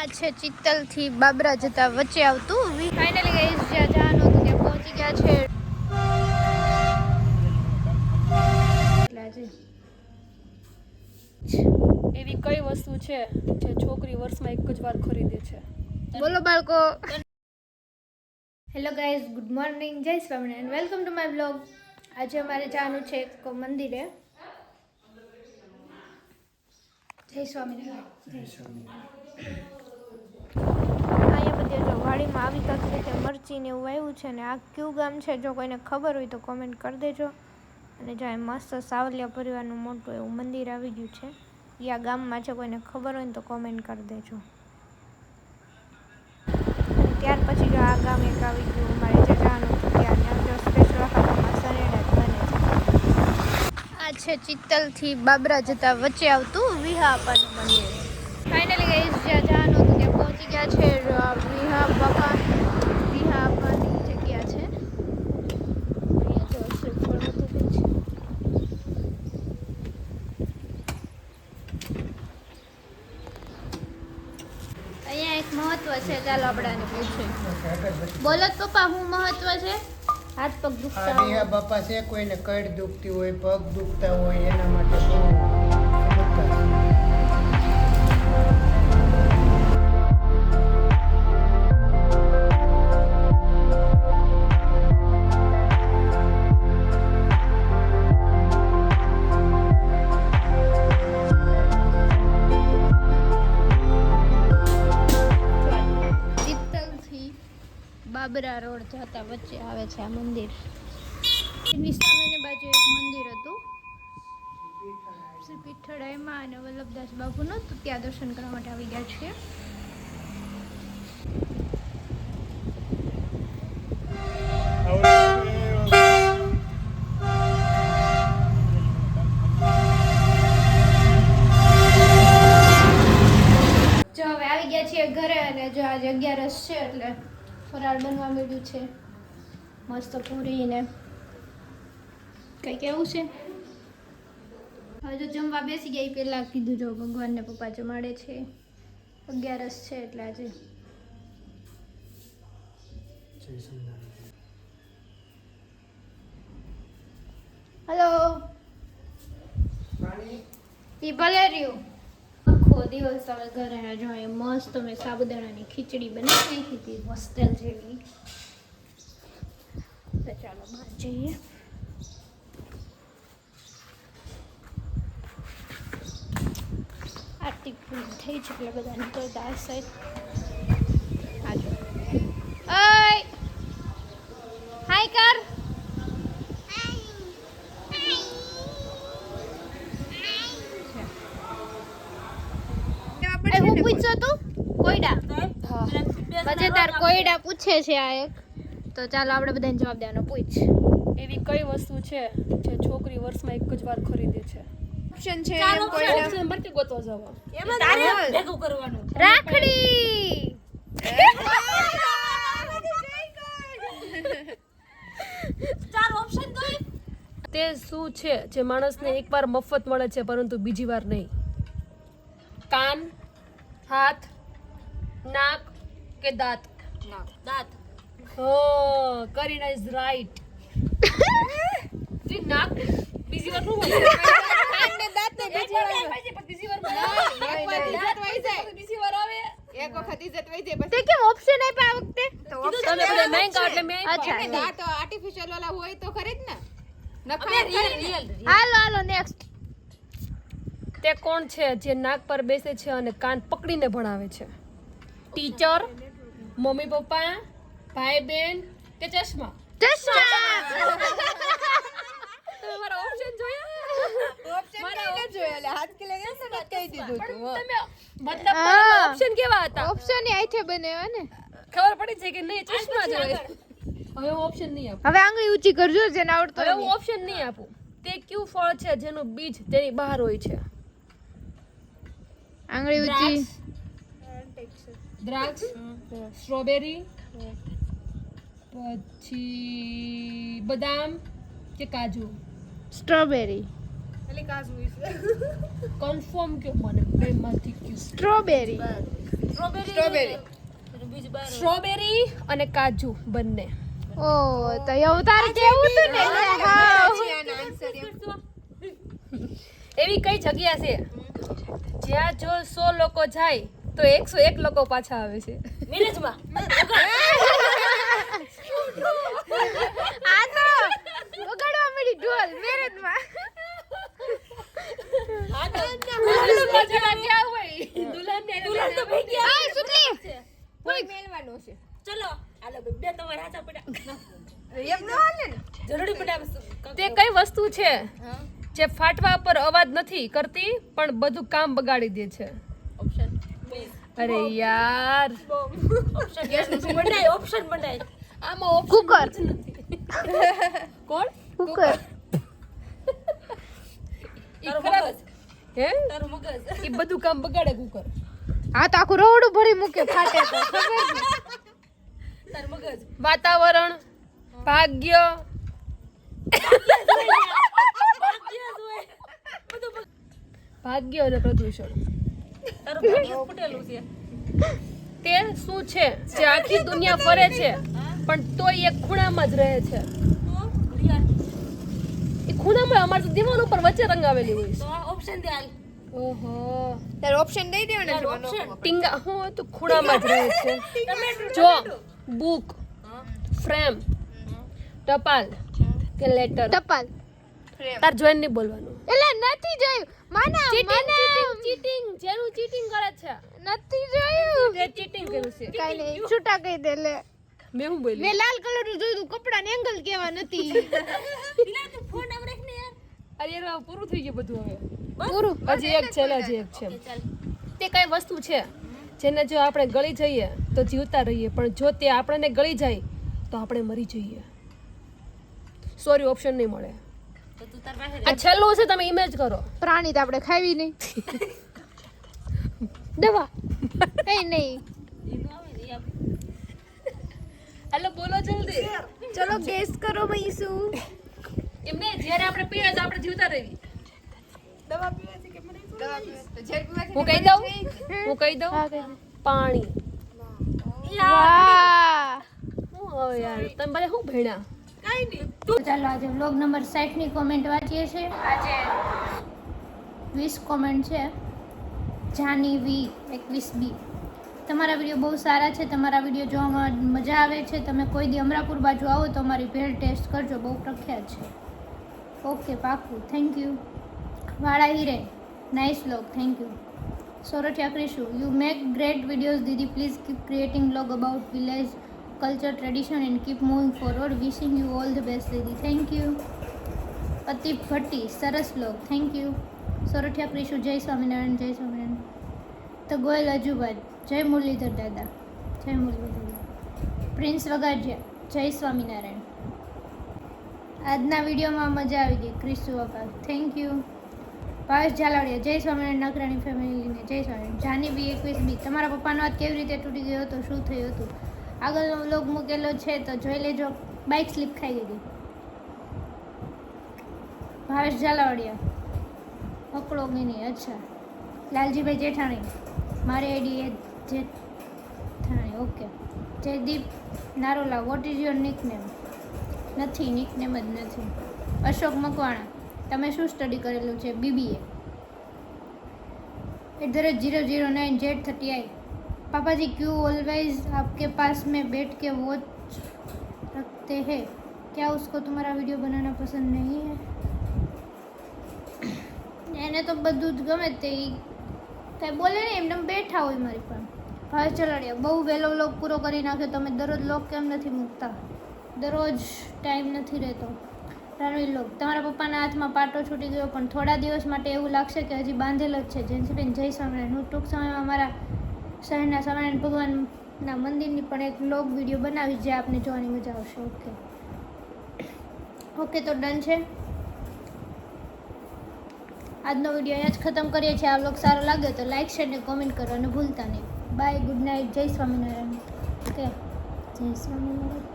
આ છે ચિત્તલ થી બાબરા જતા વચ્ચે આવતું ફાઇનલી ગાઈસ જ્યાં જવાનું હતું ત્યાં પહોંચી ગયા છે. એવી કઈ વસ્તુ છે જે છોકરી વર્ષમાં એક જ વાર ખરીદે છે? બોલો બાળકો. હેલો ગાઈસ, ગુડ મોર્નિંગ, જય Swaminarayan, welcome to my blog. આજે અમારે જવાનું છે એક મંદિરે. જય સ્વામિનારાયણ. અહીંયા બધે જો વાડીમાં આવી તક રીતે મરચી ને એવું આવ્યું છે ને આ કયું ગામ છે જો કોઈને ખબર હોય તો કોમેન્ટ કરી દેજો. અને જો મસ્ત સાવલિયા પરિવારનું મોટું એવું મંદિર આવી ગયું છે. એ આ ગામમાં છે, કોઈને ખબર હોય ને તો કોમેન્ટ કરી દેજો. ત્યાર પછી જો આ ગામ એક આવી ગયું અમારે જે જવાનું હતું ત્યાં જો સ્પેશિયલ ખાતામાં સરેડા જ બને છે. આ છે ચિત્તલથી બાબરા જતા વચ્ચે આવતું વિહાપાનું મંદિર. ફાઇનલી ગાઈસ જ્યાં જવાનું હતું ત્યાં પહોંચી ગયા છે. વિહાપાની જગ્યા છે. અહીંયા જો શ્રીફળ હતું છે. અહીંયા એક મહત્વ છે, ચાલો આપણાને પૂછે. બોલો પપ્પા, શું મહત્વ છે? હાથ પગ દુખતા હોય બાપા છે, કોઈને કડ દુખતી હોય, પગ દુખતા હોય એના માટે બહુ બાબરા રોડ જતા વચ્ચે આવે છે આ મંદિર. એની સામેની બાજુ એક મંદિર હતું શ્રી પીઠળાઈમાં અને વલ્લભદાસ બાપુનું, તો ત્યાં દર્શન કરવા માટે આવી ગયા છીએ. જો હવે આવી ગયા છીએ ઘરે અને જો આજે 11 છે એટલે ફરાળ બનવા માંડ્યું છે. મસ્ત પૂરી ને કઈ કેવું છે. હવે જો જમવા બેસી ગયા પહેલા કીધું જો ભગવાનને પપ્પા જમાડે છે. 11 છે એટલે આજે. હેલો ઈ ભલે રહ્યું. આખો દિવસ તમે ઘરે જો મસ્ત મેં સાબુદાણાની ખીચડી બનાવી નાખી હતી હોસ્ટેલ જેવી. તો ચાલો બહાર જઈએ. આરતી પૂરી થઈ છે એટલે બધા નીકળતા હશે. હાજો ઓય હાય કર. હું પૂછો તું કોયડા મજેદાર કોયડા પૂછે છે આ એક. તો ચાલો આપણે બધાને જવાબ દેવાનો. પૂછ. એવી કઈ વસ્તુ છે જે છોકરી વર્ષમાં એક જ વાર ખરીદે છે? ઓપ્શન છે ઓપ્શન પરથી ગોતવા જવા. એમાં તારે ભેગું કરવાનું. રાખડી. ચાર ઓપ્શન દો. તે શું છે જે માણસને એકવાર મફત મળે છે પરંતુ બીજી વાર નહીં? કાન, હાથ, નાક કે દાંત? દાંત. Oh, Karina is right. જી નાક બીજી વાર નું હોય. કાન ને દાંત ને બીજી વાર બીજી વાર બીજી વાર આવે. એક વખત ઇજ્જત વઈ જાય તે કેમ ઓપ્શન આપ્યા આ વખતે? તો તમે બધા મહેંગા એટલે મેં અચ્છા દાંત આર્ટિફિશિયલ વાળા હોય તો ખરી જ ને. રિયલ. હાલો નેક્સ્ટ. તે કોણ છે જે નાક પર બેસે છે અને કાન પકડીને ભણાવે છે? ટીચર, મમ્મી પપ્પા, ભાઈ બહેન કે ચશ્મા? મારા ઓપ્શન જોયા? જોયા હાથ કે લગે ને કહી દીધું તું. તમે મતલબ ઓપ્શન કેવા હતા? ઓપ્શન આઈથે બનેવા ને. ખબર પડી છે કે નહીં ચશ્મા જોઈએ. હવે હું ઓપ્શન નહીં આપું. હવે આંગળી ઊંચી કરજો જેને આવડતો હવે હું ઓપ્શન નહીં આપું. તે કયું ફળ છે જેનું બીજ તેની બહાર હોય છે? આંગળી ઊંચી. દ્રાક્ષ, સ્ટ્રોબેરી, પછી બદામ કે કાજુ? સ્ટ્રોબેરી. કન્ફર્મ કે મને બેમાંથી કયું? સ્ટ્રોબેરી. સ્ટ્રોબેરી સ્ટ્રોબેરી અને કાજુ બંને. ઓ તો એવું તારે કેવું હતું ને હા એવી કઈ જગ્યા છે જ્યાં જો 100 લોકો જાય તો 101 લોકો પાછા આવે છે? વિલેજમાં. આ તો વગાડવા મળી ઢોલ મેરેજમાં કોઈ મેલવાનો છે ચલો આલો બે તમારે હાથા પડ્યા. એમ ન હાલે ને જરૂરી પડ્યા. તે કઈ વસ્તુ છે જે ફાટવા પર અવાજ નથી કરતી પણ બધું કામ બગાડી દે છે? અરે યાર ઓપ્શન બનાય આમાં કુકર કોણ કુકર હે ઈ બધું કામ બગાડે કુકર. આ તો આખું રોવડું ભરી મૂકે ફાટે તો વાતાવરણ, ભાગ્ય, ભાગ્ય અને પ્રદૂષણ. તે શું છે જે આખી દુનિયા ફરે છે પણ તોય એક ખૂણામાં જ રહે છે? એ ખૂણામાં અમારે તો દિવાલ ઉપર વચ્ચે રંગાવેલી હોય છે. ઓહો તારે ઓપ્શન દઈ દેવાના છે મને. ટીંગા હું તો ખૂણામાં જ રહે છે. જો બુક, ફ્રેમ, ટપાલ કે લેટર. ટપાલ તાર જોઈને નહીં બોલવાનું. એટલે નથી જોયું માના ચીટિંગ જેનું ચીટિંગ કરે છે નથી જોયું તે ચીટિંગ કર્યું છે. કઈ નહીં છૂટા કહી દે લે મેં હું બોલી? મેં લાલ કલર નું જોયું કપડા ને એંગલ કેવા નથી અરે યાર પૂરું થઈ ગયું બધું હવે. પૂરું હજી એક છે તે કઈ વસ્તુ છે જેને જો આપણે ગળી જઈએ તો જીવતા રહીએ પણ જો તે આપણને ગળી જાય તો આપણે મરી જઈએ? સોરી ઓપ્શન નહીં મળે. આ છેલ્લું છે તમે ઇમેજ કરો. પ્રાણી તો આપણે ખાવી નહીં દવા કઈ નહીં હાલો બોલો જલ્દી. ચલો ગેસ કરો ભાઈ શું એમને જ્યારે આપણે પીએ તો આપણે જીવતા રહીએ. દવા પીવાથી કે મને દવા પીવાથી તો ઝેર પીવાથી હું કહી દઉં હા કઈ દે. પાણી. વાહ હું હવે યાર તમે બધા શું ભણ્યા? ચાલો આજે વ્લોગ નંબર 60 ની કોમેન્ટ વાંચીએ છીએ. આજે 20 કોમેન્ટ છે. જાની વી 21 બી તમારા વિડીયો બહુ સારા છે. તમારા વિડીયો જોવામાં મજા આવે છે. તમે કોઈ દી અમરાપુર બાજુ આવો તો અમારી ભેળ ટેસ્ટ કરજો, બહુ પ્રખ્યાત છે. ઓકે પાકું, થેન્ક યુ. વાળા Hiren nice vlog, thank you. Sorathiya Krishu you make great videos દીદી, please keep creating vlog about village culture tradition and keep moving forward, wishing you all the best દીદી, થેન્ક યુ. અતિપ ભટ્ટી સરસ vlog, thank you. Sorathiya Krishu જય સ્વામિનારાયણ, જય સ્વામિનારાયણ. તો ગોયલ અજુબાદ જય મુરલીધર દાદા, જય મુરલીધર દાદા. પ્રિન્સ વગાડિયા જય સ્વામિનારાયણ. આજના વિડીયોમાં મજા આવી ગઈ ક્રિશુ બાપા, થેન્ક યુ. ભાવેશ ઝાલાવાડિયા જય સ્વામિનારાયણ નકરાણી ફેમિલીને જય સ્વામિનારાયણ. જાની બી 21 બી તમારા પપ્પાનો હાથ કેવી રીતે તૂટી ગયો હતો, શું થયું હતું? આગળનો વ્લોગ મૂકેલો છે તો જોઈ લેજો. બાઇક સ્લીપ ખાઈ ગઈ. ભાવેશ ઝાલાવાડિયા પકડો ગીની, અચ્છા. લાલજીભાઈ જેઠાણી મારી આઈડી એ જેઠાણી, okay. Jaydeep Narola what is your nickname? નથી, નિકનેમ જ નથી. અશોક મકવાણા તમે શું સ્ટડી કરેલું છે? BBA. @009Z38 पापा जी क्यों ऑलवेज आपके पास में बैठ के वॉच रखते हैं? क्या उसको तुम्हारा वीडियो बनाना पसंद नहीं है? એને તો બધું જ ગમે તે કંઈ બોલે નહીં, એમને બેઠા હોય મારી પાસે. હવે ચલાડ્યા બહુ વહેલો વ્લોગ પૂરો કરી નાખ્યો. તમે દરરોજ વ્લોગ કેમ નથી મૂકતા? દરરોજ ટાઈમ નથી રહેતો. રણવીર લોક તમારા પપ્પાના હાથમાં પાટો છૂટી ગયો પણ થોડા દિવસ માટે એવું લાગશે કે હજી બાંધેલો જ છે. જેન્સીબેન જય સ્વામિનારાયણ. હું ટૂંક સમયમાં મારા શહેરના સ્વામિનારાયણ ભગવાનના મંદિરની પણ એક વ્લોગ વિડીયો બનાવીશ જે આપને જોવાની મજા આવશે. ઓકે ઓકે, તો ડન છે. આજનો વિડીયો અહીંયા જ ખતમ કરીએ છીએ. આ વ્લોગ સારો લાગ્યો તો લાઇક શેર ને કોમેન્ટ કરવાનું ભૂલતા નહીં. બાય, ગુડ નાઇટ, જય સ્વામિનારાયણ. ઓકે, જય સ્વામિનારાયણ.